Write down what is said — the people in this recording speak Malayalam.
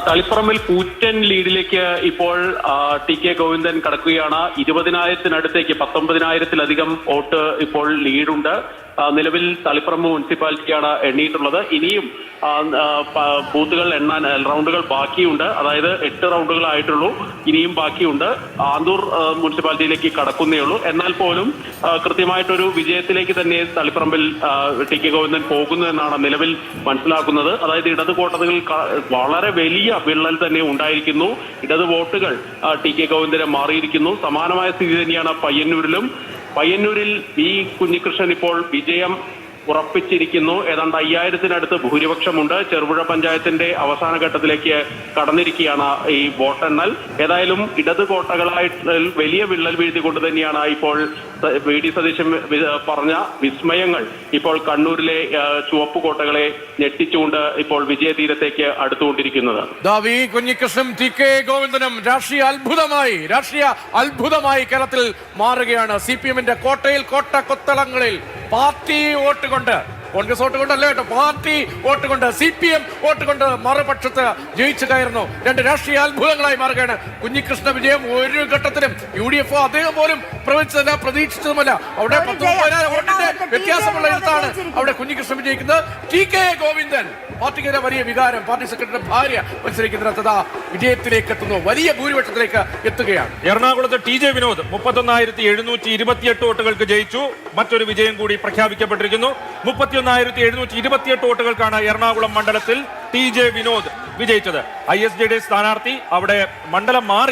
തളിപ്പറമ്പിൽ കൂറ്റൻ ലീഡിലേക്ക് ഇപ്പോൾ ടി കെ ഗോവിന്ദൻ കടക്കുകയാണ്. 20,000-നടുത്തേക്ക് 19,000-ലധികം വോട്ട് ഇപ്പോൾ ലീഡുണ്ട്. നിലവിൽ തളിപ്പറമ്പ് മുനിസിപ്പാലിറ്റിയാണ് എണ്ണിയിട്ടുള്ളത്. ഇനിയും ബൂത്തുകൾ എണ്ണാൻ റൗണ്ടുകൾ ബാക്കിയുണ്ട്. അതായത് 8 റൗണ്ടുകളായിട്ടുള്ളൂ, ഇനിയും ബാക്കിയുണ്ട്. ആന്തൂർ മുനിസിപ്പാലിറ്റിയിലേക്ക് കടക്കുന്നേ ഉള്ളൂ. എന്നാൽ പോലും കൃത്യമായിട്ടൊരു വിജയത്തിലേക്ക് തന്നെ തളിപ്പറമ്പിൽ ടി കെ ഗോവിന്ദൻ പോകുന്നു എന്നാണ് നിലവിൽ മനസ്സിലാക്കുന്നത്. അതായത് ഇടത് കോട്ടകൾ വളരെ വലിയ വിള്ളൽ തന്നെ ഉണ്ടായിരിക്കുന്നു. ഇടത് വോട്ടുകൾ ടി കെ ഗോവിന്ദനെ മാറിയിരിക്കുന്നു. സമാനമായ സ്ഥിതി തന്നെയാണ് പയ്യന്നൂരിൽ വി കുഞ്ഞികൃഷ്ണൻ ഇപ്പോൾ വിജയം ഉറപ്പിച്ചിരിക്കുന്നു. ഏതാണ്ട് 5,000-നടുത്ത് ഭൂരിപക്ഷമുണ്ട്. ചെറുപുഴ പഞ്ചായത്തിന്റെ അവസാന ഘട്ടത്തിലേക്ക് കടന്നിരിക്കുകയാണ് ഈ വോട്ടെണ്ണൽ. ഏതായാലും ഇടത് കോട്ടകളായിട്ട് വലിയ വിള്ളൽ വീഴ്ത്തിക്കൊണ്ട് തന്നെയാണ് ഇപ്പോൾ വി.ഡി. സതീശൻ പറഞ്ഞ വിസ്മയങ്ങൾ ഇപ്പോൾ കണ്ണൂരിലെ ചുവപ്പ് കോട്ടകളെ ഞെട്ടിച്ചുകൊണ്ട് ഇപ്പോൾ വിജയതീരത്തേക്ക് അടുത്തുകൊണ്ടിരിക്കുന്നത്. കുഞ്ഞികൃഷ്ണനും ടി കെ ഗോവിന്ദനും രാഷ്ട്രീയ അത്ഭുതമായി കേരളത്തിൽ മാറുകയാണ്. CPM-ന്റെ കോട്ടയിൽ കോട്ടക്കൊത്തളങ്ങളിൽ പാർട്ടി വോട്ട് കൊണ്ട്, കോൺഗ്രസ് വോട്ട് കൊണ്ടല്ല കേട്ടോ, പാർട്ടി വോട്ട് കൊണ്ട്, CPM വോട്ട് കൊണ്ട് മറുപക്ഷത്ത് ജയിച്ചു കയറുന്നു. 2 രാഷ്ട്രീയ അത്ഭുതങ്ങളായി മാറുകയാണ്. കുഞ്ഞികൃഷ്ണ വിജയം ഒരു ഘട്ടത്തിലും UDF അദ്ദേഹം പോലും പ്രവചിച്ചതല്ല, പ്രതീക്ഷിച്ചതുമല്ല. അവിടെ 19,000 വോട്ടിന്റെ വ്യത്യാസമുള്ള ഇടത്താണ് അവിടെ കുഞ്ഞികൃഷ്ണൻ വിജയിക്കുന്നത്. ടി കെ ഗോവിന്ദൻ പാർട്ടിക്കെതിരെ വലിയ വികാരം, പാർട്ടി സെക്രട്ടറിയുടെ ഭാര്യ മത്സരിക്കുന്നിടത്ത് വിജയത്തിലേക്ക് എത്തുന്നു, വലിയ ഭൂരിപക്ഷത്തിലേക്ക് എത്തുകയാണ്. എറണാകുളത്ത് TJ വിനോദ് 31,728 വോട്ടുകൾക്ക് ജയിച്ചു. മറ്റൊരു വിജയം കൂടി പ്രഖ്യാപിക്കപ്പെട്ടിരിക്കുന്നു. 31,728 വോട്ടുകൾക്കാണ് എറണാകുളം മണ്ഡലത്തിൽ TJ വിനോദ് വിജയിച്ചത്. ISJD സ്ഥാനാർത്ഥി അവിടെ മണ്ഡലം മാറി